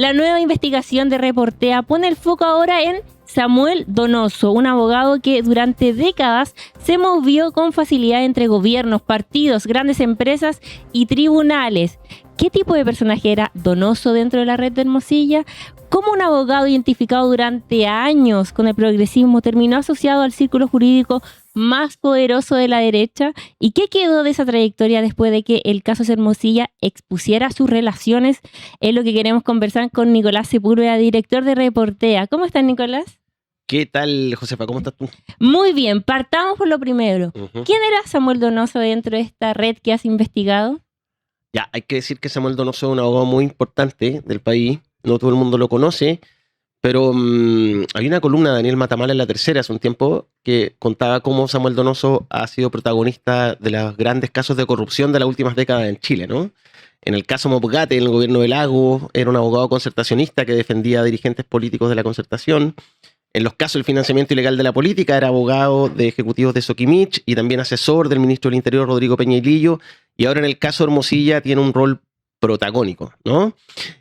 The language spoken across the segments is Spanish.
La nueva investigación de Reportea pone el foco ahora en Samuel Donoso, un abogado que durante décadas se movió con facilidad entre gobiernos, partidos, grandes empresas y tribunales. ¿Qué tipo de personaje era Donoso dentro de la red de Hermosilla? ¿Cómo un abogado identificado durante años con el progresismo terminó asociado al círculo jurídico más poderoso de la derecha? ¿Y qué quedó de esa trayectoria después de que el caso Hermosilla expusiera sus relaciones? Es lo que queremos conversar con Nicolás Sepúlveda, director de Reportea. ¿Cómo estás, Nicolás? ¿Qué tal, Josefa? ¿Cómo estás tú? Muy bien, partamos por lo primero. ¿Quién era Samuel Donoso dentro de esta red que has investigado? Ya, hay que decir que Samuel Donoso es un abogado muy importante del país. No todo el mundo lo conoce, pero hay una columna de Daniel Matamala en La Tercera hace un tiempo que contaba cómo Samuel Donoso ha sido protagonista de los grandes casos de corrupción de las últimas décadas en Chile, ¿no? En el caso Mopgate, en el gobierno de Lago, era un abogado concertacionista que defendía a dirigentes políticos de la concertación. En los casos del financiamiento ilegal de la política, era abogado de ejecutivos de Soquimich y también asesor del ministro del Interior, Rodrigo Peña y Lillo. Y ahora en el caso Hermosilla tiene un rol protagónico, ¿no?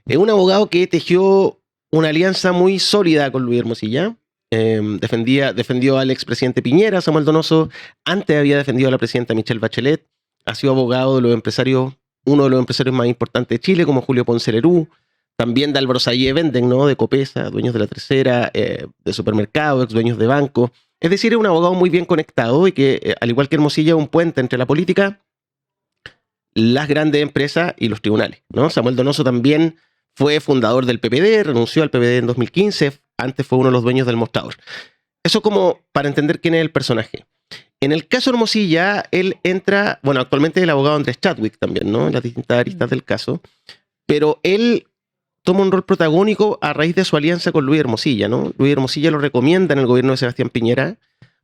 Es un abogado que tejió una alianza muy sólida con Luis Hermosilla. Defendió al expresidente Piñera, Samuel Donoso. Antes había defendido a la presidenta Michelle Bachelet. Ha sido abogado de los empresarios, uno de los empresarios más importantes de Chile, como Julio Ponce Lerú. También de Álvaro Sayé Venden, ¿no? De Copesa, dueños de La Tercera, de supermercados, ex dueños de banco. Es decir, es un abogado muy bien conectado y que, al igual que Hermosilla, es un puente entre la política, las grandes empresas y los tribunales, ¿no? Samuel Donoso también fue fundador del PPD, renunció al PPD en 2015, antes fue uno de los dueños del Mostrador. Eso como para entender quién es el personaje. En el caso Hermosilla, él entra, bueno, actualmente es el abogado Andrés Chadwick también, ¿no? En las distintas aristas del caso, pero él toma un rol protagónico a raíz de su alianza con Luis Hermosilla, ¿no? Luis Hermosilla lo recomienda en el gobierno de Sebastián Piñera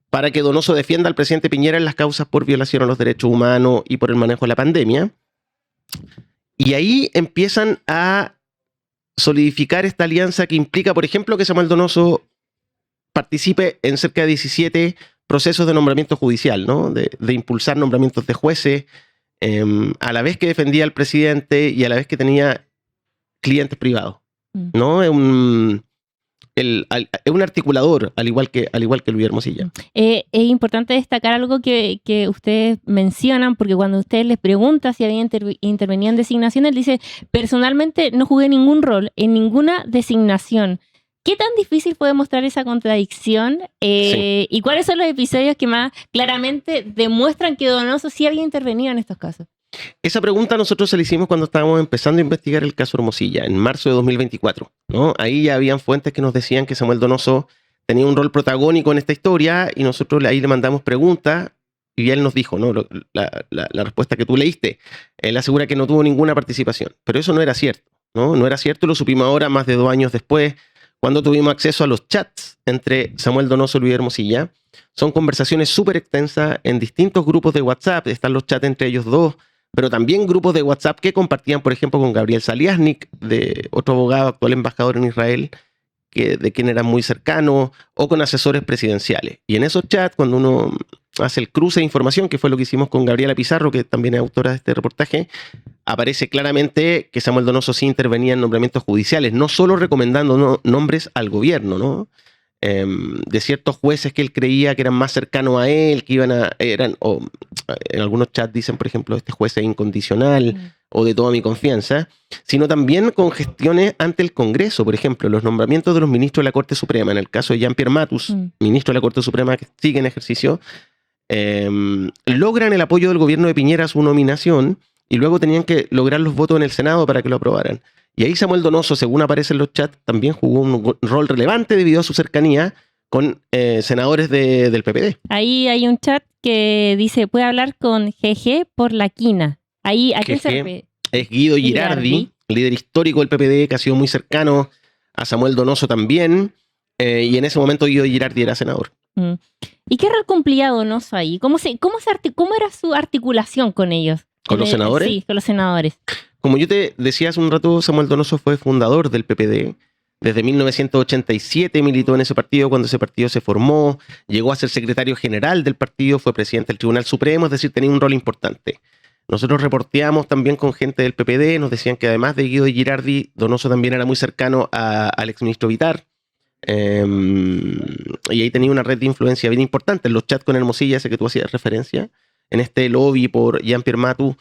para que Donoso defienda al presidente Piñera en las causas por violación a los derechos humanos y por el manejo de la pandemia. Y ahí empiezan a solidificar esta alianza que implica, por ejemplo, que Samuel Donoso participe en cerca de 17 procesos de nombramiento judicial, ¿no? De impulsar nombramientos de jueces, a la vez que defendía al presidente y a la vez que tenía clientes privados, ¿no? Es un articulador, al igual que Luis Hermosilla. Es importante destacar algo que ustedes mencionan, porque cuando ustedes les preguntan si había intervenido en designación, él dice, personalmente no jugué ningún rol en ninguna designación. ¿Qué tan difícil fue demostrar esa contradicción? Sí. ¿Y cuáles son los episodios que más claramente demuestran que Donoso sí había intervenido en estos casos? Esa pregunta nosotros se la hicimos cuando estábamos empezando a investigar el caso Hermosilla, en marzo de 2024, ¿no? Ahí ya habían fuentes que nos decían que Samuel Donoso tenía un rol protagónico en esta historia y nosotros ahí le mandamos preguntas y él nos dijo, ¿no? La respuesta que tú leíste. Él asegura que no tuvo ninguna participación, pero eso no era cierto, ¿no? No era cierto, lo supimos ahora más de 2 años después, cuando tuvimos acceso a los chats entre Samuel Donoso y Luis Hermosilla. Son conversaciones súper extensas en distintos grupos de WhatsApp, están los chats entre ellos dos, pero también grupos de WhatsApp que compartían, por ejemplo, con Gabriel Saliasnik, de otro abogado, actual embajador en Israel, de quien era muy cercano, o con asesores presidenciales. Y en esos chats, cuando uno hace el cruce de información, que fue lo que hicimos con Gabriela Pizarro, que también es autora de este reportaje, aparece claramente que Samuel Donoso sí intervenía en nombramientos judiciales, no solo recomendando nombres al gobierno, ¿no? De ciertos jueces que él creía que eran más cercanos a él, que en algunos chats dicen, por ejemplo, este juez es incondicional o de toda mi confianza, sino también con gestiones ante el Congreso, por ejemplo, los nombramientos de los ministros de la Corte Suprema, en el caso de Jean-Pierre Matus, ministro de la Corte Suprema que sigue en ejercicio, logran el apoyo del gobierno de Piñera a su nominación y luego tenían que lograr los votos en el Senado para que lo aprobaran. Y ahí Samuel Donoso, según aparece en los chats, también jugó un rol relevante debido a su cercanía con senadores del PPD. Ahí hay un chat que dice, puede hablar con GG por la quina. Ahí, ¿a quién se refiere? Es Guido Girardi, líder histórico del PPD, que ha sido muy cercano a Samuel Donoso también, y en ese momento Guido Girardi era senador. ¿Y qué rol cumplía Donoso ahí? ¿Cómo era su articulación con ellos? ¿Con los senadores? Sí, con los senadores. Como yo te decía hace un rato, Samuel Donoso fue fundador del PPD. Desde 1987 militó en ese partido, cuando ese partido se formó, llegó a ser secretario general del partido, fue presidente del Tribunal Supremo, es decir, tenía un rol importante. Nosotros reporteamos también con gente del PPD, nos decían que además de Guido Girardi, Donoso también era muy cercano al exministro Vitar. Y ahí tenía una red de influencia bien importante en los chats con Hermosilla, ese que tú hacías referencia. En este lobby por Jean-Pierre Matou,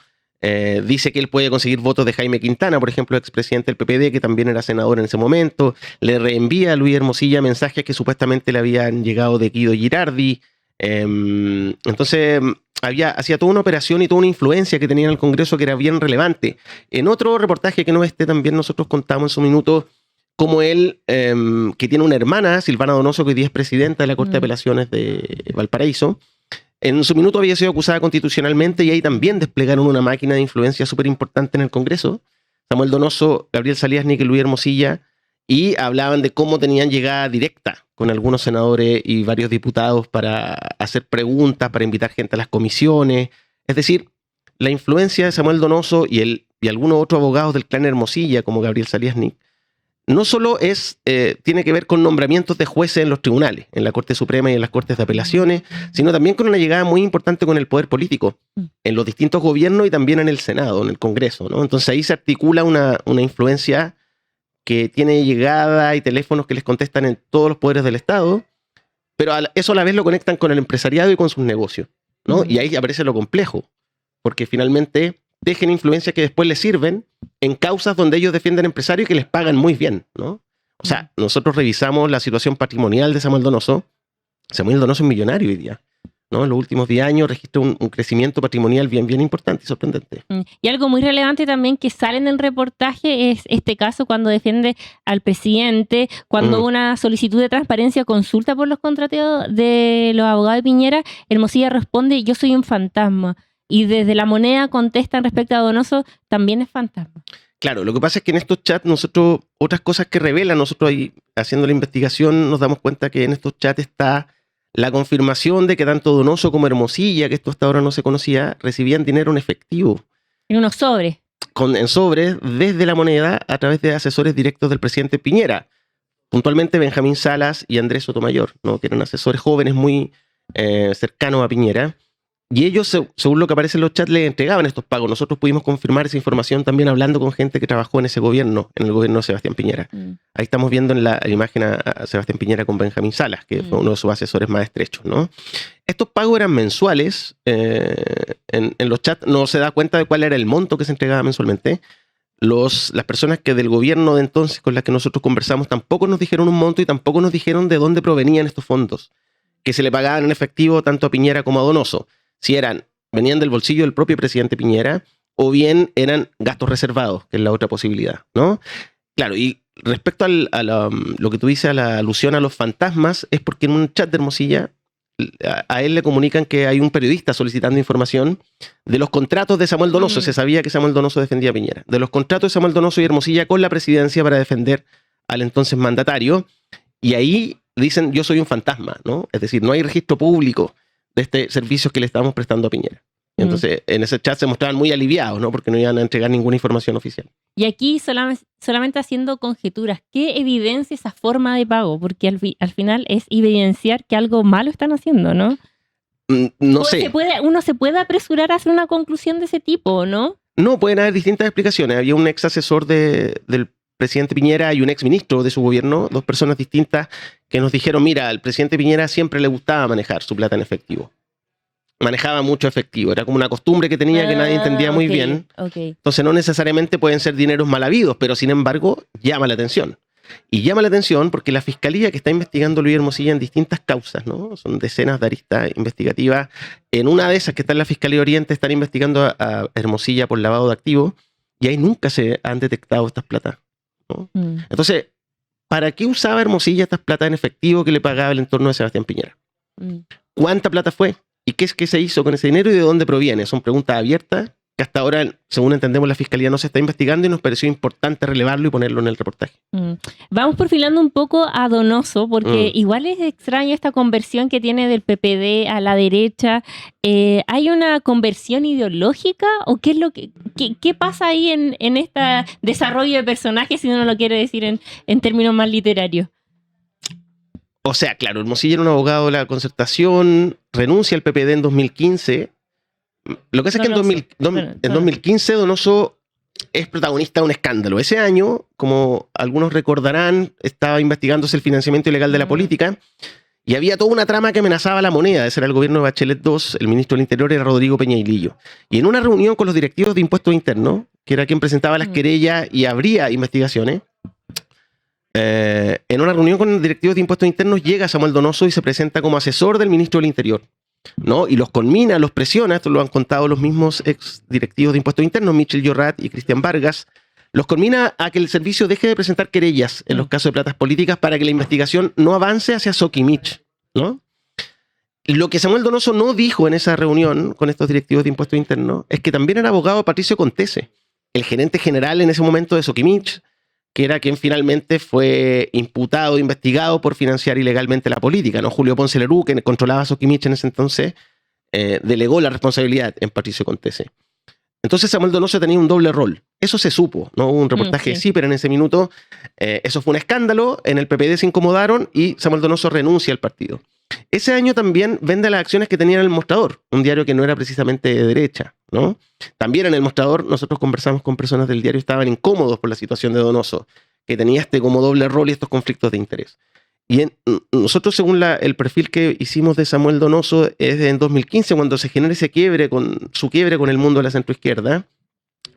dice que él puede conseguir votos de Jaime Quintana, por ejemplo, expresidente del PPD, que también era senador en ese momento. Le reenvía a Luis Hermosilla mensajes que supuestamente le habían llegado de Guido Girardi. Entonces, hacía toda una operación y toda una influencia que tenía en el Congreso que era bien relevante. En otro reportaje que no también nosotros contamos en su minuto como él, que tiene una hermana, Silvana Donoso, que hoy día es presidenta de la Corte de Apelaciones de Valparaíso, en su minuto había sido acusada constitucionalmente y ahí también desplegaron una máquina de influencia súper importante en el Congreso. Samuel Donoso, Gabriel Saliasnik y Luis Hermosilla, y hablaban de cómo tenían llegada directa con algunos senadores y varios diputados para hacer preguntas, para invitar gente a las comisiones. Es decir, la influencia de Samuel Donoso y algunos otros abogados del clan Hermosilla, como Gabriel Saliasnik, no solo tiene que ver con nombramientos de jueces en los tribunales, en la Corte Suprema y en las Cortes de Apelaciones, sino también con una llegada muy importante con el poder político, en los distintos gobiernos y también en el Senado, en el Congreso, ¿no? Entonces ahí se articula una influencia que tiene llegada y teléfonos que les contestan en todos los poderes del Estado, pero eso a la vez lo conectan con el empresariado y con sus negocios, ¿no? Y ahí aparece lo complejo, porque finalmente dejen influencias que después les sirven en causas donde ellos defienden empresarios y que les pagan muy bien, ¿no? O sea, nosotros revisamos la situación patrimonial de Samuel Donoso. Samuel Donoso es millonario hoy día, ¿no? En los últimos 10 años registra un crecimiento patrimonial bien importante y sorprendente. Y algo muy relevante también que sale en el reportaje es este caso cuando defiende al presidente, cuando una solicitud de transparencia consulta por los contratos de los abogados de Piñera, Hermosilla responde: yo soy un fantasma. Y desde La Moneda contestan respecto a Donoso, también es fantasma. Claro, lo que pasa es que en estos chats nosotros, otras cosas que revelan, nosotros ahí haciendo la investigación nos damos cuenta que en estos chats está la confirmación de que tanto Donoso como Hermosilla, que esto hasta ahora no se conocía, recibían dinero en efectivo. En unos sobres. En sobres desde La Moneda a través de asesores directos del presidente Piñera. Puntualmente Benjamín Salas y Andrés Sotomayor, ¿no? Que eran asesores jóvenes muy cercanos a Piñera. Y ellos, según lo que aparece en los chats, les entregaban estos pagos. Nosotros pudimos confirmar esa información también hablando con gente que trabajó en ese gobierno, en el gobierno de Sebastián Piñera. Ahí estamos viendo en la imagen a Sebastián Piñera con Benjamín Salas, que fue uno de sus asesores más estrechos, ¿no? Estos pagos eran mensuales. En los chats no se da cuenta de cuál era el monto que se entregaba mensualmente. Las personas que del gobierno de entonces con las que nosotros conversamos tampoco nos dijeron un monto y tampoco nos dijeron de dónde provenían estos fondos, que se le pagaban en efectivo tanto a Piñera como a Donoso. Si venían del bolsillo del propio presidente Piñera o bien eran gastos reservados, que es la otra posibilidad, ¿no? Claro, y respecto a lo que tú dices, a la alusión a los fantasmas, es porque en un chat de Hermosilla a él le comunican que hay un periodista solicitando información de los contratos de Samuel Donoso. Se sabía que Samuel Donoso defendía a Piñera. De los contratos de Samuel Donoso y Hermosilla con la presidencia para defender al entonces mandatario. Y ahí dicen: yo soy un fantasma, ¿no? Es decir, no hay registro público de este servicio que le estábamos prestando a Piñera. Entonces, en ese chat se mostraban muy aliviados, ¿no? Porque no iban a entregar ninguna información oficial. Y aquí solamente haciendo conjeturas, ¿qué evidencia esa forma de pago? Porque al final es evidenciar que algo malo están haciendo, ¿no? No sé. Uno se puede apresurar a hacer una conclusión de ese tipo, ¿no? No, pueden haber distintas explicaciones. Había un ex asesor del presidente Piñera y un ex ministro de su gobierno, dos personas distintas, que nos dijeron: mira, al presidente Piñera siempre le gustaba manejar su plata en efectivo. Manejaba mucho efectivo, era como una costumbre que tenía que nadie entendía muy bien. Entonces no necesariamente pueden ser dineros mal habidos, pero sin embargo llama la atención. Y llama la atención porque la fiscalía que está investigando a Luis Hermosilla en distintas causas, ¿no? Son decenas de aristas investigativas. En una de esas que está en la Fiscalía Oriente están investigando a Hermosilla por lavado de activos y ahí nunca se han detectado estas platas, ¿no? Entonces, ¿para qué usaba Hermosilla estas platas en efectivo que le pagaba el entorno de Sebastián Piñera? ¿Cuánta plata fue? ¿Y qué es que se hizo con ese dinero y de dónde proviene? Son preguntas abiertas que hasta ahora, según entendemos, la Fiscalía no se está investigando y nos pareció importante relevarlo y ponerlo en el reportaje. Vamos perfilando un poco a Donoso, porque igual es extraña esta conversión que tiene del PPD a la derecha. ¿Hay una conversión ideológica o qué es lo qué pasa ahí en este desarrollo de personajes, si uno lo quiere decir en términos más literarios? O sea, claro, Hermosilla era un abogado de la Concertación, renuncia al PPD en 2015 Lo que pasa es que en 2015 Donoso es protagonista de un escándalo. Ese año, como algunos recordarán, estaba investigándose el financiamiento ilegal de la política y había toda una trama que amenazaba la moneda. Ese era el gobierno de Bachelet II, el ministro del Interior era Rodrigo Peñailillo. Y en una reunión con los directivos de impuestos internos, que era quien presentaba las querellas y abría investigaciones, en una reunión con directivos de impuestos internos llega Samuel Donoso y se presenta como asesor del ministro del Interior, ¿no? Y los conmina, los presiona, esto lo han contado los mismos ex directivos de impuestos internos, Michel Llorat y Cristian Vargas, los conmina a que el servicio deje de presentar querellas en los casos de platas políticas para que la investigación no avance hacia Soquimich, ¿no? Lo que Samuel Donoso no dijo en esa reunión con estos directivos de impuestos internos es que también era abogado Patricio Contese, el gerente general en ese momento de Soquimich, que era quien finalmente fue imputado, investigado por financiar ilegalmente la política, ¿no? Julio Ponce Lerú, que controlaba Soquimich en ese entonces, delegó la responsabilidad en Patricio Contese. Entonces Samuel Donoso tenía un doble rol. Eso se supo, ¿no? Hubo un reportaje de CIPER en ese minuto. Eso fue un escándalo, en el PPD se incomodaron y Samuel Donoso renuncia al partido. Ese año también vende las acciones que tenía en El Mostrador, un diario que no era precisamente de derecha, ¿no? También en El Mostrador nosotros conversamos con personas del diario, estaban incómodos por la situación de Donoso, que tenía como doble rol y estos conflictos de interés. Y nosotros, según el perfil que hicimos de Samuel Donoso, es en 2015 cuando se genera su quiebre con el mundo de la centroizquierda,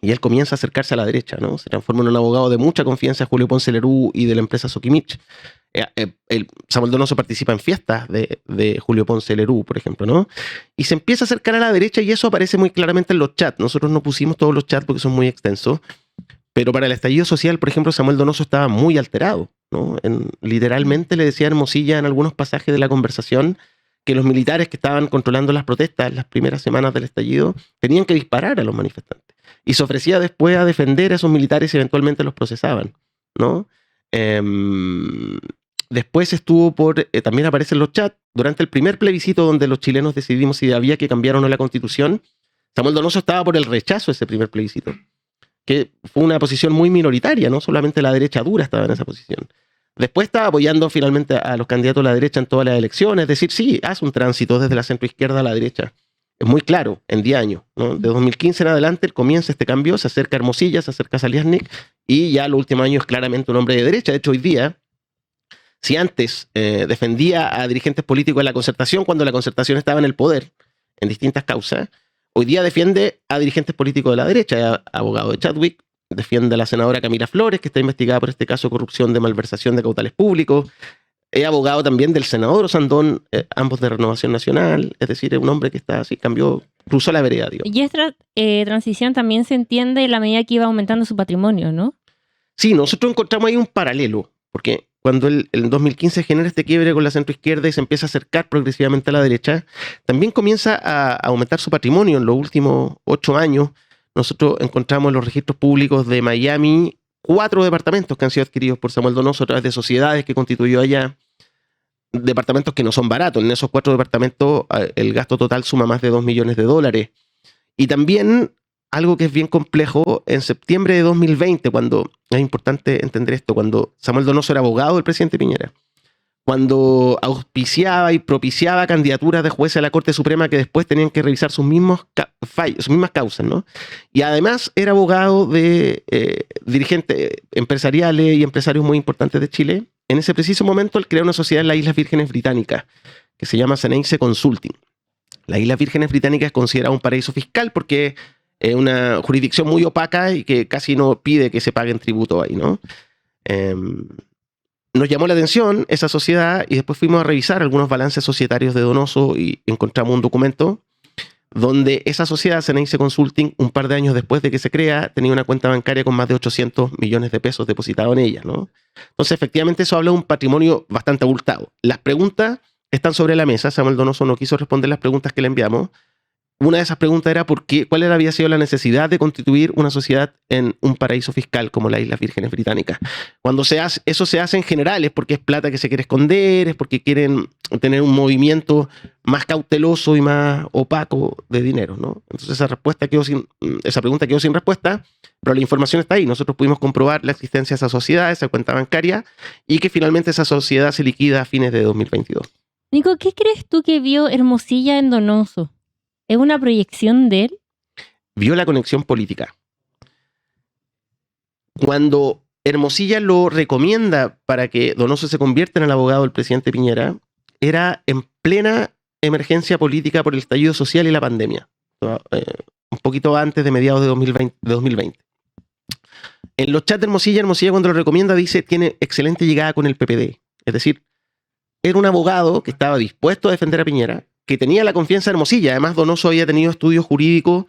y él comienza a acercarse a la derecha, ¿no? Se transforma en un abogado de mucha confianza de Julio Ponce Lerú y de la empresa Soquimich. Samuel Donoso participa en fiestas de Julio Ponce Lerú, por ejemplo, ¿no? Y se empieza a acercar a la derecha y eso aparece muy claramente en los chats. Nosotros no pusimos todos los chats porque son muy extensos, pero para el estallido social, por ejemplo, Samuel Donoso estaba muy alterado, ¿no? Literalmente le decía a Hermosilla en algunos pasajes de la conversación que los militares que estaban controlando las protestas en las primeras semanas del estallido tenían que disparar a los manifestantes. Y se ofrecía después a defender a esos militares y eventualmente los procesaban, ¿no? Después estuvo también aparece en los chats, durante el primer plebiscito donde los chilenos decidimos si había que cambiar o no la Constitución, Samuel Donoso estaba por el rechazo a ese primer plebiscito, que fue una posición muy minoritaria, no solamente la derecha dura estaba en esa posición. Después estaba apoyando finalmente a los candidatos de la derecha en todas las elecciones, es decir, sí, hace un tránsito desde la centroizquierda a la derecha. Es muy claro, en 10 años, ¿no? De 2015 en adelante él comienza este cambio, se acerca a Hermosilla, se acerca a Saliasnik, y ya los últimos años es claramente un hombre de derecha. De hecho, hoy día, si antes defendía a dirigentes políticos de la Concertación cuando la Concertación estaba en el poder, en distintas causas, hoy día defiende a dirigentes políticos de la derecha, abogado de Chadwick, defiende a la senadora Camila Flores, que está investigada por este caso de corrupción de malversación de caudales públicos, es abogado también del senador Osandón, ambos de Renovación Nacional, es decir, es un hombre que está así, cruzó la vereda, digo. Y esta transición también se entiende en la medida que iba aumentando su patrimonio, ¿no? Sí, nosotros encontramos ahí un paralelo, porque cuando él en 2015 genera este quiebre con la centroizquierda y se empieza a acercar progresivamente a la derecha, también comienza a aumentar su patrimonio. En los últimos 8 años, nosotros encontramos en los registros públicos de Miami 4 departamentos que han sido adquiridos por Samuel Donoso a través de sociedades que constituyó allá, departamentos que no son baratos. En esos 4 departamentos el gasto total suma más de $2 millones. Y también algo que es bien complejo, en septiembre de 2020, cuando, es importante entender esto, cuando Samuel Donoso era abogado del presidente Piñera, cuando auspiciaba y propiciaba candidaturas de jueces a la Corte Suprema que después tenían que revisar sus mismas causas, ¿no? Y además era abogado de dirigentes empresariales y empresarios muy importantes de Chile. En ese preciso momento él crea una sociedad en las Islas Vírgenes Británicas que se llama Ceneice Consulting. Las Islas Vírgenes Británicas es considerado un paraíso fiscal porque es una jurisdicción muy opaca y que casi no pide que se paguen tributo ahí, ¿no? Nos llamó la atención esa sociedad y después fuimos a revisar algunos balances societarios de Donoso y encontramos un documento donde esa sociedad, Ceneice Consulting, un par de años después de que se crea, tenía una cuenta bancaria con más de 800 millones de pesos depositados en ella, ¿no? Entonces, efectivamente, eso habla de un patrimonio bastante abultado. Las preguntas están sobre la mesa. Samuel Donoso no quiso responder las preguntas que le enviamos. Una de esas preguntas era cuál había sido la necesidad de constituir una sociedad en un paraíso fiscal como las Islas Vírgenes Británicas. Cuando eso se hace en general es porque es plata que se quiere esconder, es porque quieren tener un movimiento más cauteloso y más opaco de dinero, ¿no? Entonces esa pregunta quedó sin respuesta, pero la información está ahí. Nosotros pudimos comprobar la existencia de esa sociedad, esa cuenta bancaria, y que finalmente esa sociedad se liquida a fines de 2022. Nico, ¿qué crees tú que vio Hermosilla en Donoso? ¿Es una proyección de él? Vio la conexión política. Cuando Hermosilla lo recomienda para que Donoso se convierta en el abogado del presidente Piñera, era en plena emergencia política por el estallido social y la pandemia, un poquito antes de mediados de 2020. En los chats de Hermosilla cuando lo recomienda dice tiene excelente llegada con el PPD. Es decir, era un abogado que estaba dispuesto a defender a Piñera, que tenía la confianza de Hermosilla. Además, Donoso había tenido estudios jurídicos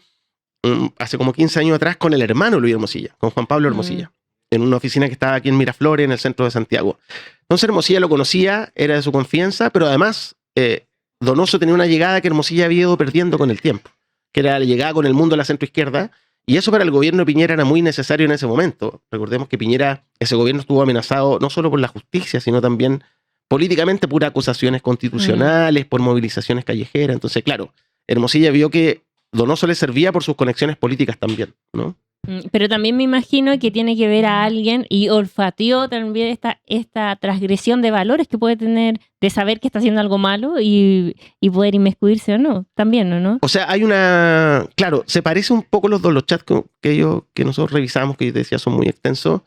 hace como 15 años atrás con el hermano Luis Hermosilla, con Juan Pablo Hermosilla, en una oficina que estaba aquí en Miraflores, en el centro de Santiago. Entonces Hermosilla lo conocía, era de su confianza, pero además Donoso tenía una llegada que Hermosilla había ido perdiendo con el tiempo, que era la llegada con el mundo de la centroizquierda, y eso para el gobierno de Piñera era muy necesario en ese momento. Recordemos que Piñera, ese gobierno estuvo amenazado no solo por la justicia, sino también políticamente por acusaciones constitucionales, por movilizaciones callejeras. Entonces, claro, Hermosilla vio que Donoso le servía por sus conexiones políticas también, ¿no? Pero también me imagino que tiene que ver a alguien y olfateó también esta transgresión de valores que puede tener de saber que está haciendo algo malo y poder inmiscuirse o no, también, ¿no? O sea, hay una... Claro, se parece un poco los dos, los chats que nosotros revisamos, que yo te decía son muy extensos,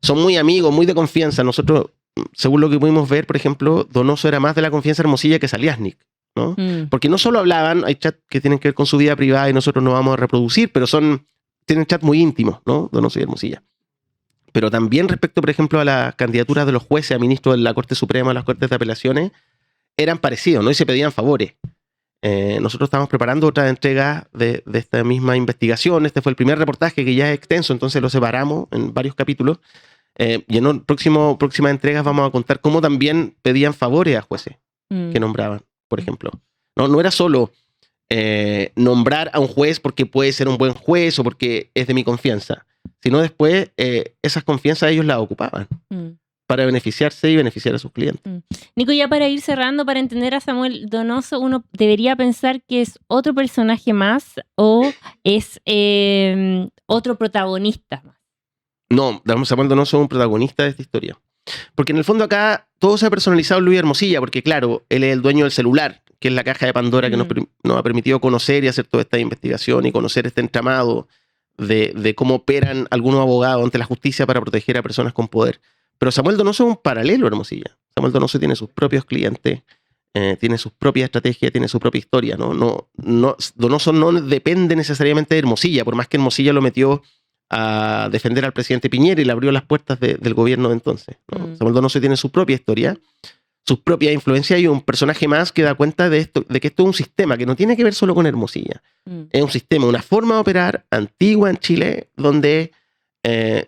son muy amigos, muy de confianza. Nosotros, según lo que pudimos ver, por ejemplo, Donoso era más de la confianza de Hermosilla que Saliasnik, ¿no? Porque no solo hablaban, hay chats que tienen que ver con su vida privada y nosotros no vamos a reproducir, pero tienen chats muy íntimos, ¿no? Donoso y Hermosilla. Pero también respecto, por ejemplo, a las candidaturas de los jueces a ministros de la Corte Suprema, a las Cortes de Apelaciones, eran parecidos, ¿no? Y se pedían favores. Nosotros estamos preparando otra entrega de esta misma investigación. Este fue el primer reportaje que ya es extenso, entonces lo separamos en varios capítulos. Y en próximas entregas vamos a contar cómo también pedían favores a jueces que nombraban, por ejemplo. No era solo nombrar a un juez porque puede ser un buen juez o porque es de mi confianza, sino después esas confianzas ellos las ocupaban para beneficiarse y beneficiar a sus clientes. Nico, ya para ir cerrando, para entender a Samuel Donoso, uno debería pensar que es otro personaje más o es otro protagonista más. No, Samuel Donoso es un protagonista de esta historia. Porque en el fondo acá todo se ha personalizado en Luis Hermosilla, porque claro, él es el dueño del celular, que es la caja de Pandora que nos ha permitido conocer y hacer toda esta investigación y conocer este entramado de cómo operan algunos abogados ante la justicia para proteger a personas con poder. Pero Samuel Donoso es un paralelo a Hermosilla. Samuel Donoso tiene sus propios clientes, tiene sus propias estrategias, tiene su propia historia. Donoso no depende necesariamente de Hermosilla, por más que Hermosilla lo metió a defender al presidente Piñera y le abrió las puertas del gobierno de entonces, ¿no? Samuel Donoso tiene su propia historia, sus propias influencias y un personaje más que da cuenta de que esto es un sistema que no tiene que ver solo con Hermosilla. Es un sistema, una forma de operar antigua en Chile donde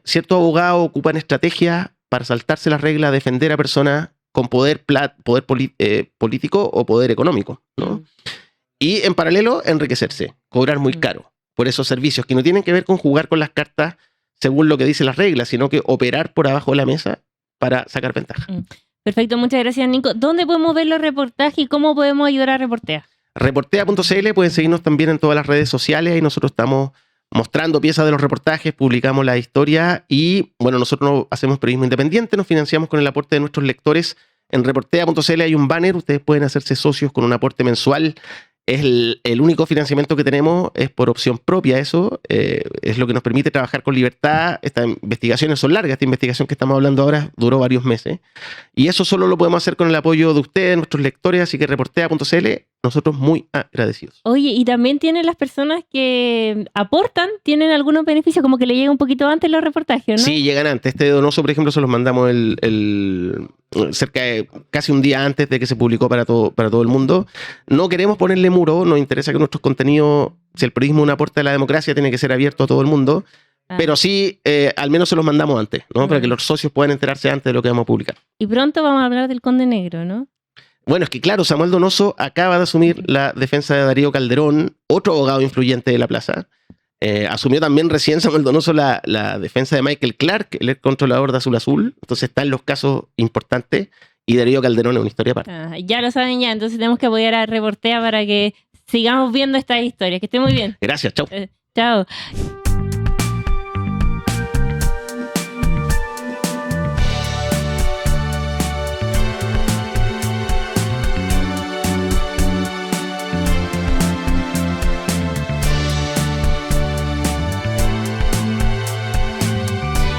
ciertos abogados ocupan estrategias para saltarse las reglas, defender a personas con poder político o poder económico, ¿no? Y en paralelo enriquecerse, cobrar muy caro por esos servicios que no tienen que ver con jugar con las cartas según lo que dicen las reglas, sino que operar por abajo de la mesa para sacar ventaja. Perfecto, muchas gracias, Nico. ¿Dónde podemos ver los reportajes y cómo podemos ayudar a Reportea? Reportea.cl, pueden seguirnos también en todas las redes sociales y nosotros estamos mostrando piezas de los reportajes, publicamos la historia y, bueno, nosotros no hacemos periodismo independiente, nos financiamos con el aporte de nuestros lectores. En reportea.cl hay un banner, ustedes pueden hacerse socios con un aporte mensual. Es el único financiamiento que tenemos, es por opción propia eso, es lo que nos permite trabajar con libertad. Estas investigaciones son largas, esta investigación que estamos hablando ahora duró varios meses, y eso solo lo podemos hacer con el apoyo de ustedes, nuestros lectores, así que reportea.cl, nosotros muy agradecidos. Oye, y también tienen las personas que aportan, tienen algunos beneficios, como que le llega un poquito antes los reportajes, ¿no? Sí, llegan antes. Este de Donoso, por ejemplo, se los mandamos cerca de casi un día antes de que se publicó para todo el mundo. No queremos ponerle muro, nos interesa que nuestros contenidos, si el periodismo es un aporte a la democracia, tiene que ser abierto a todo el mundo, pero sí, al menos se los mandamos antes, ¿no? Para que los socios puedan enterarse antes de lo que vamos a publicar. Y pronto vamos a hablar del Conde Negro, ¿no? Bueno, es que claro, Samuel Donoso acaba de asumir la defensa de Darío Calderón, otro abogado influyente de la plaza. Asumió también recién Samuel Donoso la defensa de Michael Clark, el ex controlador de Azul Azul. Entonces está en los casos importantes y Darío Calderón es una historia aparte. Ya lo saben ya, entonces tenemos que apoyar a Reportea para que sigamos viendo estas historias. Que esté muy bien. Gracias, chao. Chao.